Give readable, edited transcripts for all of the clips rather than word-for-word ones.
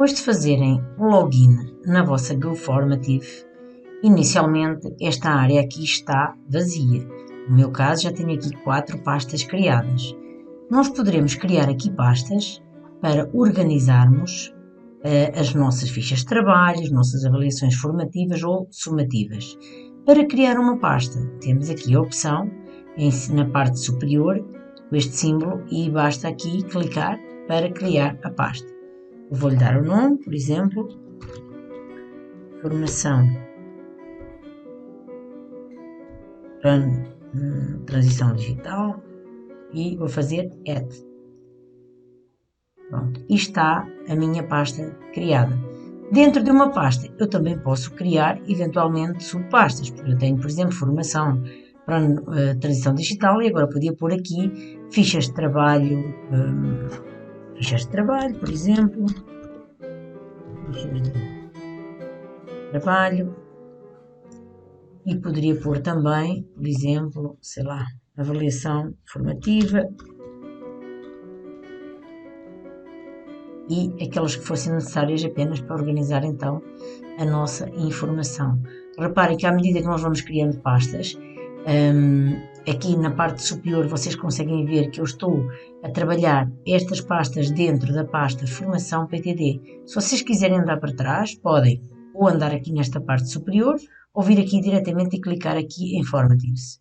Depois de fazerem o login na vossa GoFormative, inicialmente esta área aqui está vazia. No meu caso já tenho aqui 4 pastas criadas. Nós poderemos criar aqui pastas para organizarmos as nossas fichas de trabalho, as nossas avaliações formativas ou sumativas. Para criar uma pasta, temos aqui a opção na parte superior, com este símbolo, e basta aqui clicar para criar a pasta. Eu vou-lhe dar o nome, por exemplo, formação para transição digital, e vou fazer add. Pronto, e está a minha pasta criada. Dentro de uma pasta eu também posso criar eventualmente subpastas, porque eu tenho, por exemplo, formação para transição digital, e agora podia pôr aqui fichas de trabalho, por exemplo, fichas de trabalho, e poderia pôr também, por exemplo, sei lá, avaliação formativa, e aquelas que fossem necessárias apenas para organizar então a nossa informação. Reparem que à medida que nós vamos criando pastas, aqui na parte superior vocês conseguem ver que eu estou a trabalhar estas pastas dentro da pasta Formação PTD. Se vocês quiserem andar para trás, podem ou andar aqui nesta parte superior, ou vir aqui diretamente e clicar aqui em Formatives.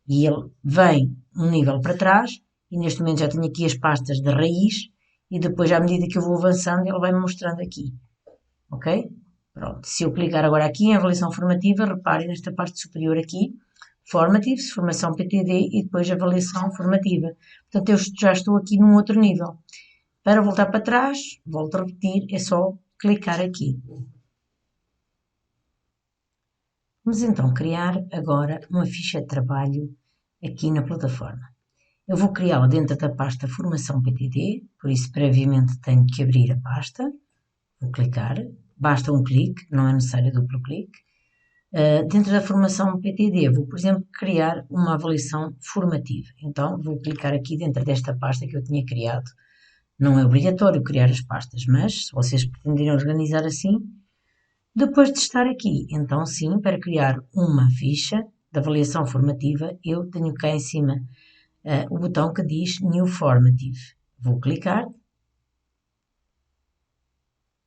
E ele vem um nível para trás, e neste momento já tenho aqui as pastas de raiz, e depois, à medida que eu vou avançando, ele vai me mostrando aqui. Ok? Pronto. Se eu clicar agora aqui em avaliação formativa, reparem nesta parte superior aqui, Formatives, formação PTD e depois avaliação formativa. Portanto, eu já estou aqui num outro nível. Para voltar para trás, volto a repetir, é só clicar aqui. Vamos então criar agora uma ficha de trabalho aqui na plataforma. Eu vou criá-la dentro da pasta Formação PTD, por isso previamente tenho que abrir a pasta. Vou clicar, basta um clique, não é necessário duplo clique. Dentro da Formação PTD vou, por exemplo, criar uma avaliação formativa. Então vou clicar aqui dentro desta pasta que eu tinha criado. Não é obrigatório criar as pastas, mas se vocês pretenderem organizar assim, depois de estar aqui, então sim, para criar uma ficha de avaliação formativa, eu tenho cá em cima o botão que diz New Formative. Vou clicar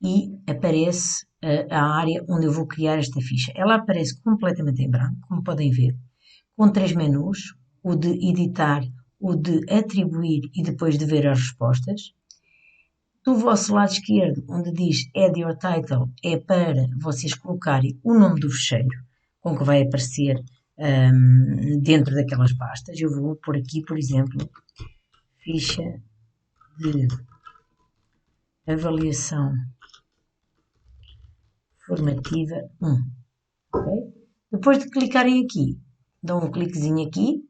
e aparece a área onde eu vou criar esta ficha. Ela aparece completamente em branco, como podem ver, com 3 menus, o de editar, o de atribuir e depois de ver as respostas. Do vosso lado esquerdo, onde diz Add Your Title, é para vocês colocarem o nome do fecheiro com que vai aparecer dentro daquelas pastas. Eu vou pôr aqui, por exemplo, ficha de avaliação formativa 1. Okay? Depois de clicarem aqui, dão um cliquezinho aqui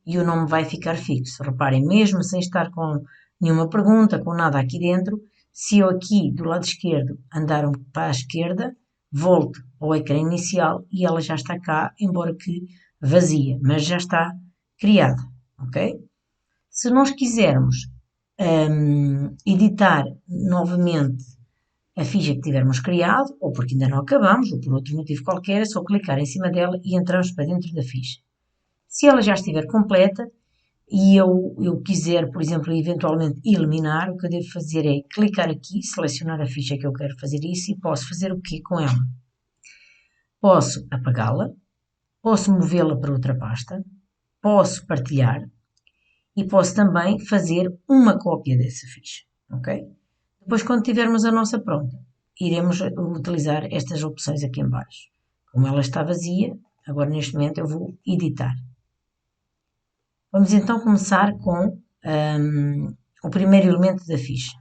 e o nome vai ficar fixo. Reparem, mesmo sem estar com nenhuma pergunta, com nada aqui dentro, se eu aqui do lado esquerdo andar para a esquerda, volto ao ecrã inicial e ela já está cá, embora que vazia, mas já está criada, ok? Se nós quisermos editar novamente a ficha que tivermos criado, ou porque ainda não acabamos, ou por outro motivo qualquer, é só clicar em cima dela e entramos para dentro da ficha. Se ela já estiver completa e eu quiser, por exemplo, eventualmente eliminar, o que eu devo fazer é clicar aqui, selecionar a ficha que eu quero fazer isso e posso fazer o quê com ela? Posso apagá-la, posso movê-la para outra pasta, posso partilhar e posso também fazer uma cópia dessa ficha, ok? Depois, quando tivermos a nossa pronta, iremos utilizar estas opções aqui em baixo. Como ela está vazia, agora neste momento eu vou editar. Vamos então começar com o primeiro elemento da ficha.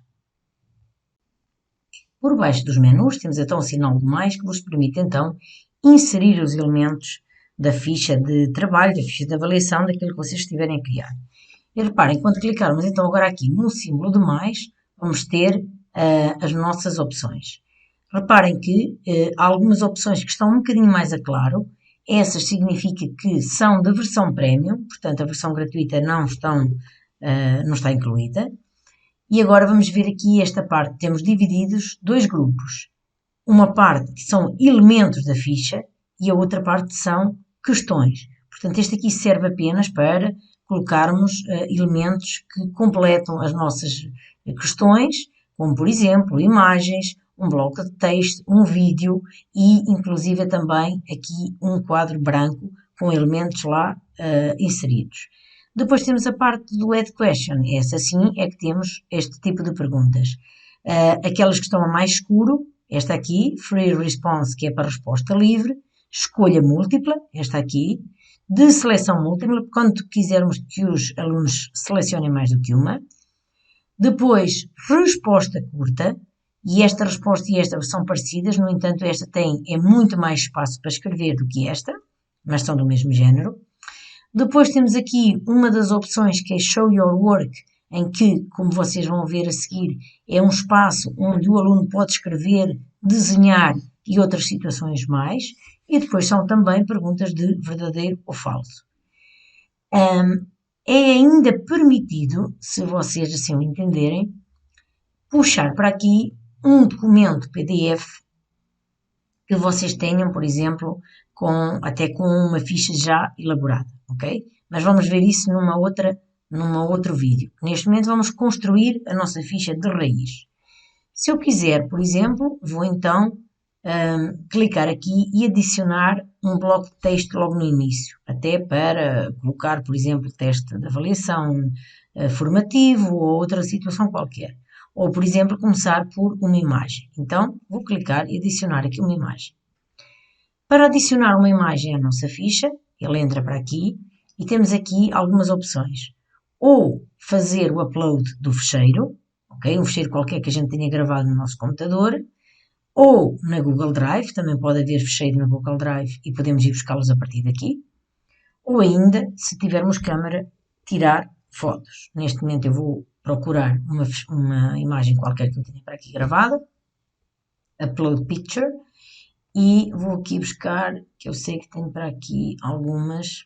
Por baixo dos menus temos então o sinal de mais que vos permite então inserir os elementos da ficha de trabalho, da ficha de avaliação, daquilo que vocês estiverem a criar. E reparem, quando clicarmos então agora aqui no símbolo de mais, vamos ter as nossas opções. Reparem que há algumas opções que estão um bocadinho mais a claro. Essas significa que são da versão Premium, portanto a versão gratuita não está incluída. E agora vamos ver aqui esta parte. Temos divididos dois grupos. Uma parte que são elementos da ficha e a outra parte são questões. Portanto, este aqui serve apenas para colocarmos elementos que completam as nossas questões, como por exemplo imagens, um bloco de texto, um vídeo e inclusive também aqui um quadro branco com elementos lá inseridos. Depois temos a parte do Add Question. Essa sim é que temos este tipo de perguntas. Aquelas que estão a mais escuro, esta aqui, Free Response, que é para resposta livre, escolha múltipla, esta aqui, de seleção múltipla, quando quisermos que os alunos selecionem mais do que uma. Depois, resposta curta, e esta resposta e esta são parecidas, no entanto, esta é muito mais espaço para escrever do que esta, mas são do mesmo género. Depois temos aqui uma das opções que é Show Your Work, em que, como vocês vão ver a seguir, é um espaço onde o aluno pode escrever, desenhar e outras situações mais. E depois são também perguntas de verdadeiro ou falso. É ainda permitido, se vocês assim o entenderem, puxar para aqui um documento PDF que vocês tenham, por exemplo, até com uma ficha já elaborada, ok? Mas vamos ver isso numa outro vídeo. Neste momento vamos construir a nossa ficha de raiz. Se eu quiser, por exemplo, vou então clicar aqui e adicionar um bloco de texto logo no início, até para colocar, por exemplo, teste de avaliação formativo ou outra situação qualquer. Ou, por exemplo, começar por uma imagem. Então, vou clicar e adicionar aqui uma imagem. Para adicionar uma imagem à nossa ficha, ele entra para aqui e temos aqui algumas opções. Ou fazer o upload do ficheiro, ok? Um ficheiro qualquer que a gente tenha gravado no nosso computador, ou na Google Drive, também pode haver ficheiro na Google Drive e podemos ir buscá-los a partir daqui, ou ainda, se tivermos câmera, tirar fotos. Neste momento eu vou procurar uma imagem qualquer que eu tenha para aqui gravada, Upload Picture, e vou aqui buscar, que eu sei que tenho para aqui algumas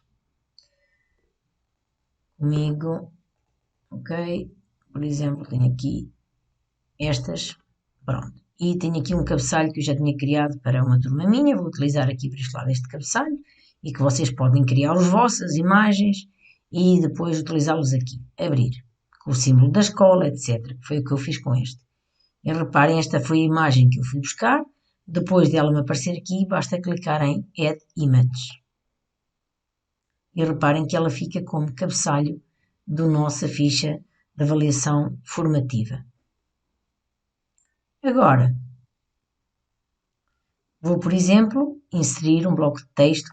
comigo, ok? Por exemplo, tenho aqui estas, pronto. E tenho aqui um cabeçalho que eu já tinha criado para uma turma minha, vou utilizar aqui para este lado este cabeçalho, e que vocês podem criar as vossas imagens e depois utilizá-los aqui, abrir, com o símbolo da escola, etc, que foi o que eu fiz com este. E reparem, esta foi a imagem que eu fui buscar, depois dela me aparecer aqui, basta clicar em Add Image. E reparem que ela fica como cabeçalho da nossa ficha de avaliação formativa. Agora, vou, por exemplo, inserir um bloco de texto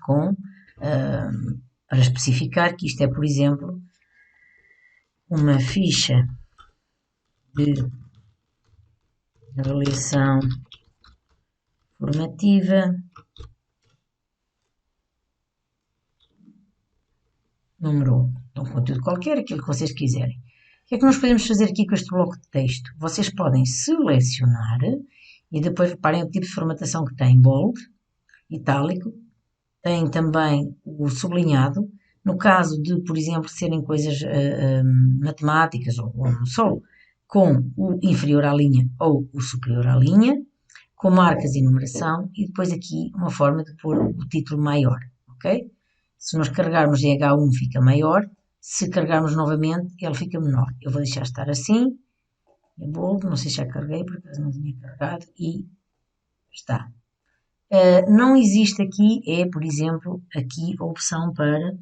para especificar que isto é, por exemplo, uma ficha de avaliação formativa número 1. Então, um conteúdo qualquer, aquilo que vocês quiserem. O que é que nós podemos fazer aqui com este bloco de texto? Vocês podem selecionar e depois reparem o tipo de formatação que tem: bold, itálico, tem também o sublinhado. No caso de, por exemplo, serem coisas matemáticas ou só com o inferior à linha ou o superior à linha, com marcas e numeração, e depois aqui uma forma de pôr o título maior, ok? Se nós carregarmos em H1 fica maior, se carregarmos novamente ele fica menor. Eu vou deixar estar assim, é bold, não sei se já carreguei, porque não tinha carregado, e está. Não existe aqui, por exemplo, aqui a opção para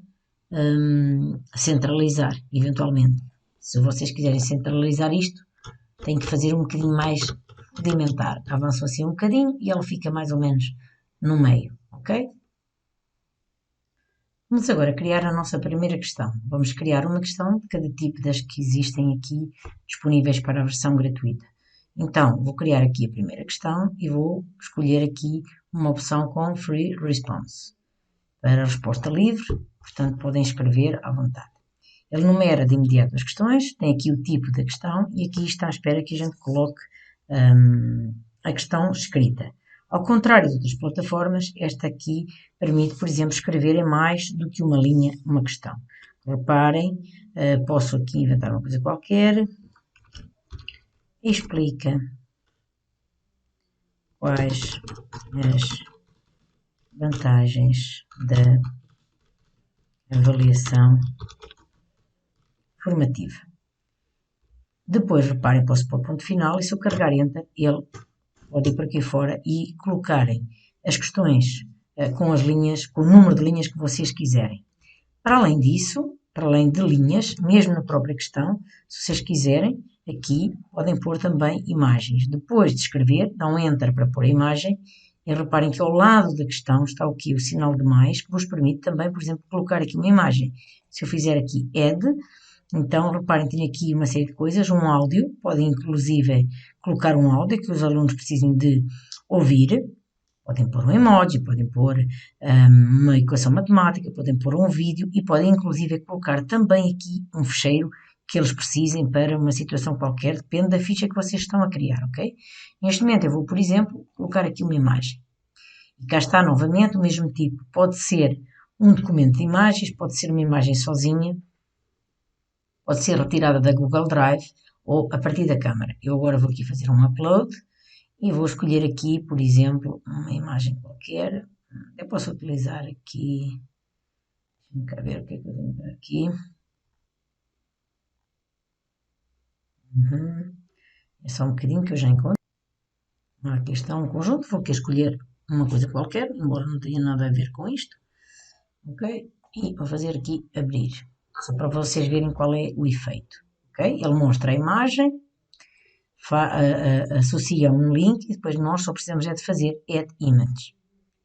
centralizar, eventualmente. Se vocês quiserem centralizar isto, tem que fazer um bocadinho mais rudimentar. Avanço assim um bocadinho e ela fica mais ou menos no meio, ok? Vamos agora criar a nossa primeira questão. Vamos criar uma questão de cada tipo das que existem aqui disponíveis para a versão gratuita. Então, vou criar aqui a primeira questão e vou escolher aqui uma opção com Free Response. Para a resposta livre, portanto, podem escrever à vontade. Ele numera de imediato as questões, tem aqui o tipo da questão e aqui está à espera que a gente coloque a questão escrita. Ao contrário de outras plataformas, esta aqui permite, por exemplo, escrever em mais do que uma linha uma questão. Reparem, posso aqui inventar uma coisa qualquer. explica quais as vantagens da avaliação formativa. Depois, reparem, posso pôr ponto final e se eu carregar Enter, ele pode ir por aqui fora e colocarem as questões com as linhas, com o número de linhas que vocês quiserem. Para além disso, para além de linhas, mesmo na própria questão, se vocês quiserem, aqui podem pôr também imagens. Depois de escrever, dão Enter para pôr a imagem e reparem que ao lado da questão está aqui o sinal de mais, que vos permite também, por exemplo, colocar aqui uma imagem. Se eu fizer aqui Add, então reparem, tenho aqui uma série de coisas, um áudio, podem inclusive colocar um áudio que os alunos precisem de ouvir. Podem pôr um emoji, podem pôr uma equação matemática, podem pôr um vídeo e podem inclusive colocar também aqui um fecheiro que eles precisem para uma situação qualquer, depende da ficha que vocês estão a criar, ok? Neste momento eu vou, por exemplo, colocar aqui uma imagem. E cá está novamente o mesmo tipo, pode ser um documento de imagens, pode ser uma imagem sozinha, pode ser retirada da Google Drive ou a partir da câmara. Eu agora vou aqui fazer um upload. E vou escolher aqui, por exemplo, uma imagem qualquer. Eu posso utilizar aqui. Deixa-me cá ver o que é que eu tenho aqui. É só um bocadinho que eu já encontro. Aqui está um conjunto. Vou aqui escolher uma coisa qualquer, embora não tenha nada a ver com isto. Ok? E vou fazer aqui abrir. Só para vocês verem qual é o efeito. Ok? Ele mostra a imagem. Associa um link e depois nós só precisamos é de fazer Add Image.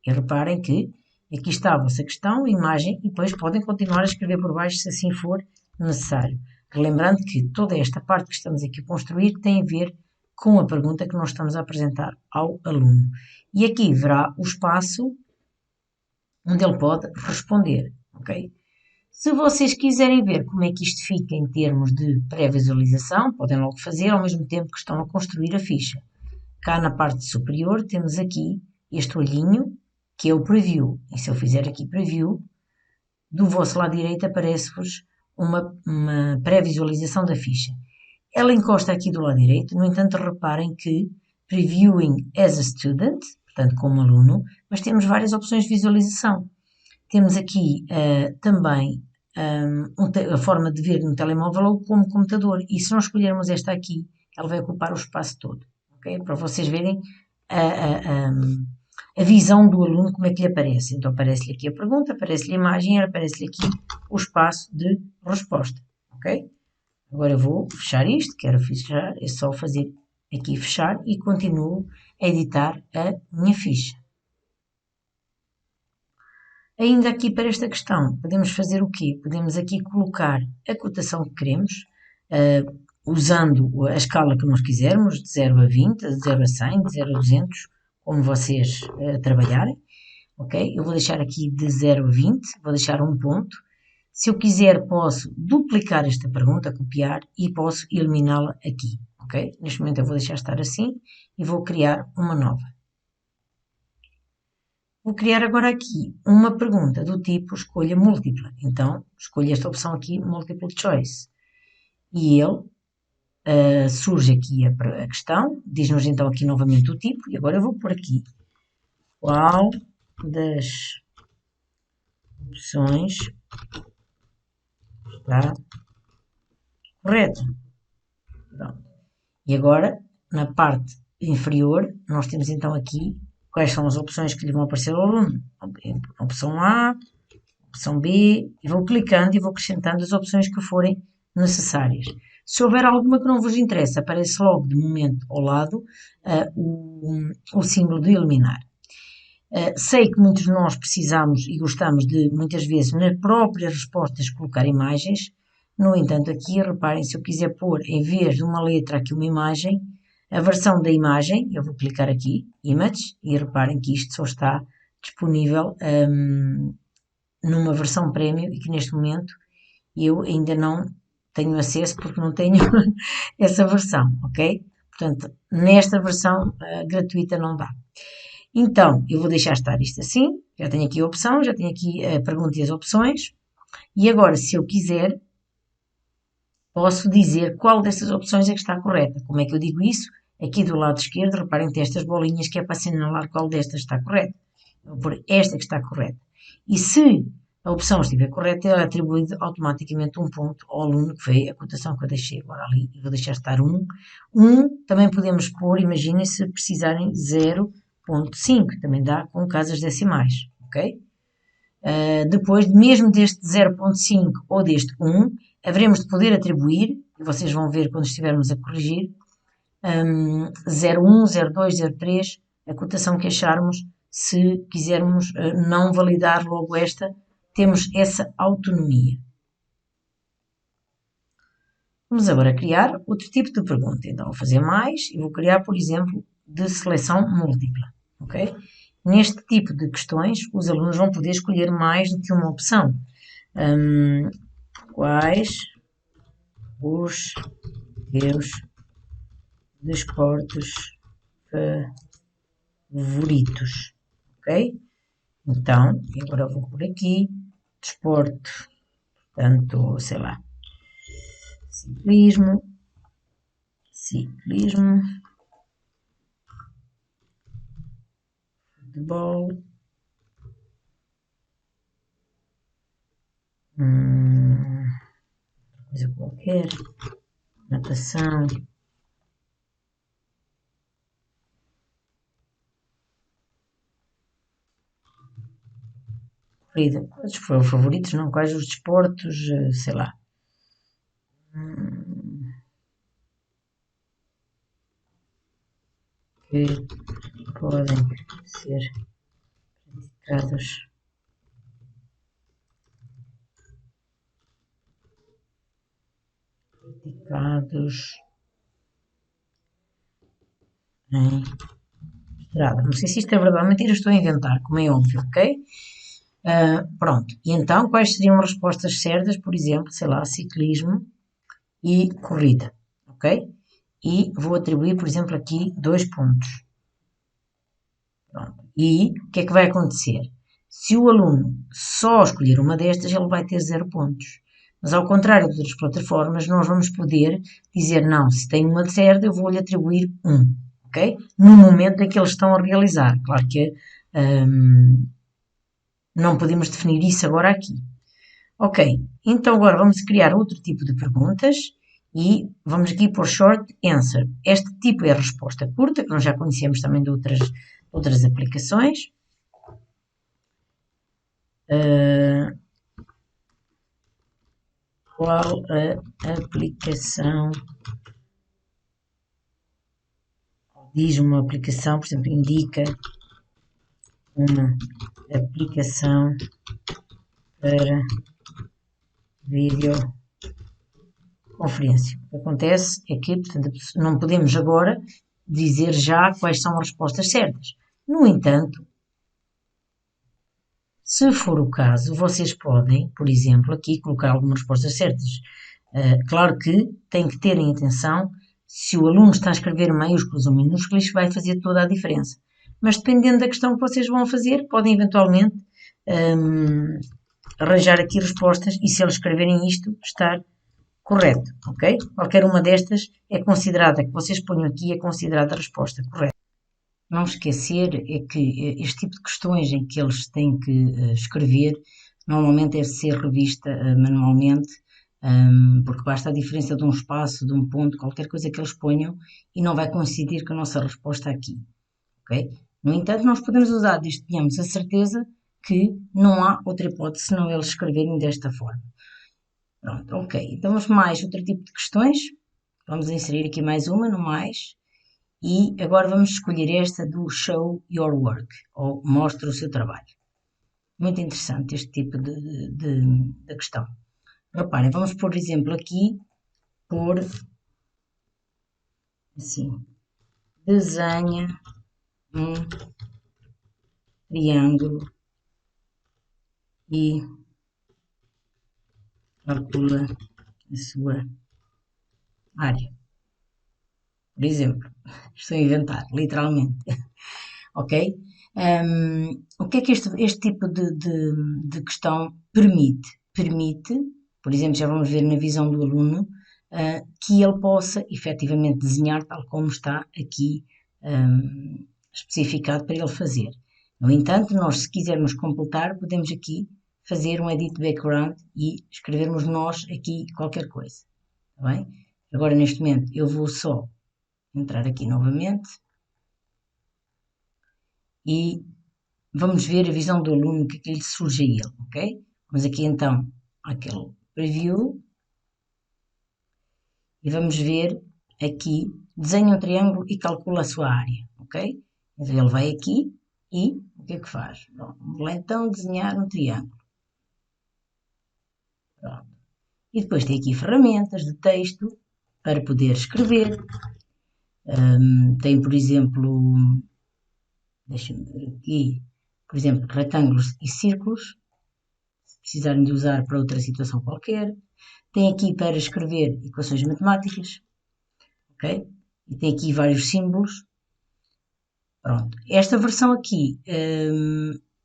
E reparem que aqui está a vossa questão, a imagem, e depois podem continuar a escrever por baixo se assim for necessário. Lembrando que toda esta parte que estamos aqui a construir tem a ver com a pergunta que nós estamos a apresentar ao aluno. E aqui verá o espaço onde ele pode responder, ok? Se vocês quiserem ver como é que isto fica em termos de pré-visualização, podem logo fazer ao mesmo tempo que estão a construir a ficha. Cá na parte superior temos aqui este olhinho, que é o Preview. E se eu fizer aqui Preview, do vosso lado direito aparece-vos uma pré-visualização da ficha. Ela encosta aqui do lado direito, no entanto reparem que Previewing as a Student, portanto como aluno, mas temos várias opções de visualização. Temos aqui também a forma de ver no telemóvel ou como computador. E se nós escolhermos esta aqui, ela vai ocupar o espaço todo. Okay? Para vocês verem a visão do aluno, como é que lhe aparece. Então aparece-lhe aqui a pergunta, aparece-lhe a imagem e aparece-lhe aqui o espaço de resposta. Ok? Agora eu vou fechar isto, quero fechar, é só fazer aqui fechar e continuo a editar a minha ficha. Ainda aqui para esta questão, podemos fazer o quê? Podemos aqui colocar a cotação que queremos, usando a escala que nós quisermos, de 0 a 20, de 0 a 100, de 0 a 200, como vocês trabalharem. Ok? Eu vou deixar aqui de 0 a 20, vou deixar um ponto. Se eu quiser, posso duplicar esta pergunta, copiar, e posso eliminá-la aqui. Ok? Neste momento eu vou deixar estar assim e vou criar uma nova. Vou criar agora aqui uma pergunta do tipo escolha múltipla. Então, escolho esta opção aqui, Multiple Choice. E ele surge aqui a questão, diz-nos então aqui novamente o tipo, e agora eu vou pôr aqui qual das opções está correto. Pronto. E agora, na parte inferior, nós temos então aqui quais são as opções que lhe vão aparecer ao aluno. Opção A, opção B, e vou clicando e vou acrescentando as opções que forem necessárias. Se houver alguma que não vos interessa, aparece logo de momento ao lado o símbolo de eliminar. Sei que muitos de nós precisamos e gostamos de, muitas vezes, nas próprias respostas, colocar imagens. No entanto, aqui, reparem, se eu quiser pôr, em vez de uma letra, aqui uma imagem, a versão da imagem, eu vou clicar aqui, Image, e reparem que isto só está disponível numa versão Premium e que neste momento eu ainda não tenho acesso porque não tenho essa versão, ok? Portanto, nesta versão gratuita não dá. Então, eu vou deixar estar isto assim, já tenho aqui a opção, já tenho aqui a pergunta e as opções, e agora, se eu quiser, posso dizer qual dessas opções é que está correta. Como é que eu digo isso? Aqui do lado esquerdo, reparem que tem estas bolinhas que é para assinalar qual destas está correta. Eu vou pôr esta que está correta. E se a opção estiver correta, ela é atribuída automaticamente um ponto ao aluno, que foi a cotação que eu deixei agora ali, e vou deixar estar 1. 1 também podemos pôr, imaginem se precisarem 0,5, também dá com casas decimais, ok? Depois, mesmo deste 0,5 ou deste 1, haveremos de poder atribuir, e vocês vão ver quando estivermos a corrigir, 0,1, 0,2, 0,3, a cotação que acharmos. Se quisermos não validar logo esta, temos essa autonomia. Vamos agora criar outro tipo de pergunta. Então, vou fazer mais e vou criar, por exemplo, de seleção múltipla. Ok? Neste tipo de questões, os alunos vão poder escolher mais do que uma opção. Quais os teus desportos favoritos? Ok? Então, agora vou por aqui, desporto, portanto, sei lá, ciclismo, futebol, coisa qualquer, natação, corrida. Quais foram os favoritos? Não, quais os desportos? Sei lá. Que podem ser praticados em estrada. Não sei se isto é verdade ou mentira, estou a inventar, como é óbvio, ok? Pronto. E então, quais seriam as respostas certas? Por exemplo, sei lá, ciclismo e corrida, ok? E vou atribuir, por exemplo, aqui 2 pontos. Pronto. E o que é que vai acontecer? Se o aluno só escolher uma destas, ele vai ter 0 pontos. Mas ao contrário de outras plataformas, nós vamos poder dizer, não, se tem uma certa, eu vou-lhe atribuir 1, ok? No momento em que eles estão a realizar. Claro que não podemos definir isso agora aqui. Ok, então agora vamos criar outro tipo de perguntas e vamos aqui por short answer. Este tipo é a resposta curta, que nós já conhecemos também de outras aplicações. Qual a aplicação? Diz uma aplicação, por exemplo, indica uma aplicação para videoconferência. O que acontece é que, portanto, não podemos agora dizer já quais são as respostas certas. No entanto, se for o caso, vocês podem, por exemplo, aqui colocar algumas respostas certas. Claro que tem que ter em atenção, se o aluno está a escrever maiúsculos ou minúsculos, isto vai fazer toda a diferença. Mas dependendo da questão que vocês vão fazer, podem eventualmente arranjar aqui respostas e se eles escreverem isto, estar correto, ok? Qualquer uma destas é considerada, que vocês ponham aqui, é considerada a resposta correta. Não esquecer é que este tipo de questões em que eles têm que escrever, normalmente deve ser revista manualmente, porque basta a diferença de um espaço, de um ponto, qualquer coisa que eles ponham e não vai coincidir com a nossa resposta aqui, ok? No entanto, nós podemos usar desde que tenhamos a certeza que não há outra hipótese senão eles escreverem desta forma. Pronto, ok. Então vamos mais outro tipo de questões. Vamos inserir aqui mais uma no mais. E agora vamos escolher esta do Show Your Work, ou Mostra o seu trabalho. Muito interessante este tipo de questão. Reparem, vamos por exemplo aqui, por assim, desenha um triângulo e calcula a sua área. Por exemplo, estou a inventar, literalmente. Ok? O que é que este tipo de questão permite? Permite, por exemplo, já vamos ver na visão do aluno, que ele possa efetivamente desenhar tal como está aqui especificado para ele fazer. No entanto, nós, se quisermos completar, podemos aqui fazer um edit background e escrevermos nós aqui qualquer coisa. Está bem? Agora, neste momento, eu vou só entrar aqui novamente e vamos ver a visão do aluno que lhe surge a ele, ok? Vamos aqui então àquele preview e vamos ver aqui, desenha um triângulo e calcula a sua área, ok? Então ele vai aqui e o que é que faz? Bom, vamos lá então desenhar um triângulo. Pronto. E depois tem aqui ferramentas de texto para poder escrever. Tem, por exemplo, deixa-me ver aqui, por exemplo, retângulos e círculos, se precisarem de usar para outra situação qualquer. Tem aqui para escrever equações matemáticas, ok? E tem aqui vários símbolos. Pronto. Esta versão aqui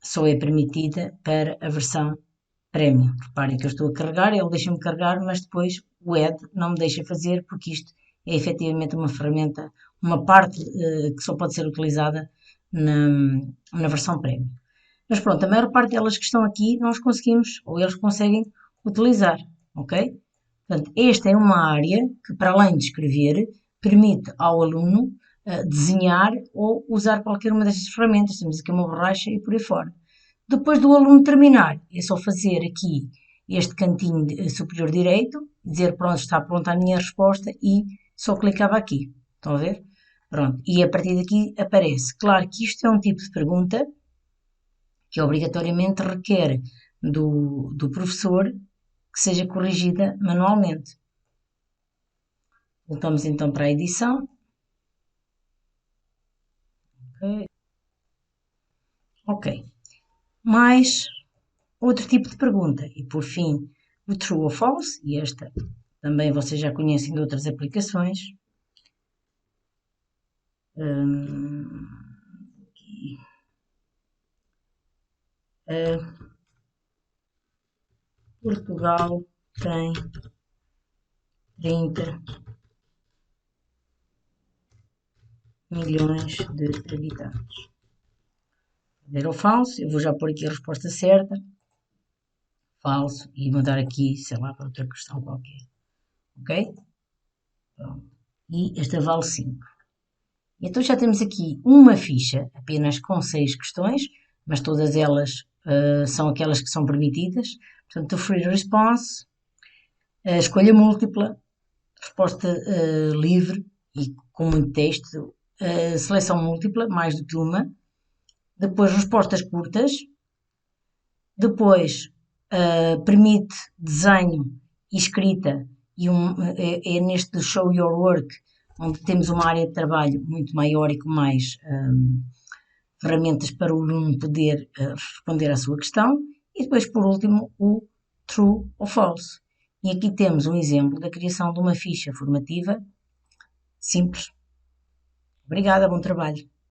só é permitida para a versão Premium. Reparem que eu estou a carregar, ele deixa-me carregar, mas depois o Add não me deixa fazer, porque isto é efetivamente uma ferramenta, uma parte que só pode ser utilizada na versão Premium. Mas pronto, a maior parte delas que estão aqui nós conseguimos, ou eles conseguem utilizar, ok? Portanto, esta é uma área que, para além de escrever, permite ao aluno desenhar ou usar qualquer uma destas ferramentas. Temos aqui uma borracha e por aí fora. Depois do aluno terminar, é só fazer aqui este cantinho superior direito, dizer pronto, está pronta a minha resposta e só clicava aqui. Estão a ver? Pronto. E a partir daqui aparece. Claro que isto é um tipo de pergunta que obrigatoriamente requer do professor que seja corrigida manualmente. Voltamos então para a edição. Ok. Mais outro tipo de pergunta. E por fim, o true ou false, e esta também vocês já conhecem de outras aplicações. Portugal tem 30 milhões de habitantes. Ver ou falso, eu vou já pôr aqui a resposta certa. Falso, e mudar aqui, sei lá, para outra questão qualquer. Ok? Pronto. E esta vale 5. Então já temos aqui uma ficha, apenas com 6 questões, mas todas elas são aquelas que são permitidas. Portanto, o free response, a escolha múltipla, resposta livre e com muito texto, seleção múltipla, mais do que uma, depois respostas curtas, depois permite desenho e escrita, e é neste Show Your Work, onde temos uma área de trabalho muito maior e com mais ferramentas para o aluno poder responder à sua questão, e depois, por último, o True ou False. E aqui temos um exemplo da criação de uma ficha formativa simples. Obrigada, bom trabalho.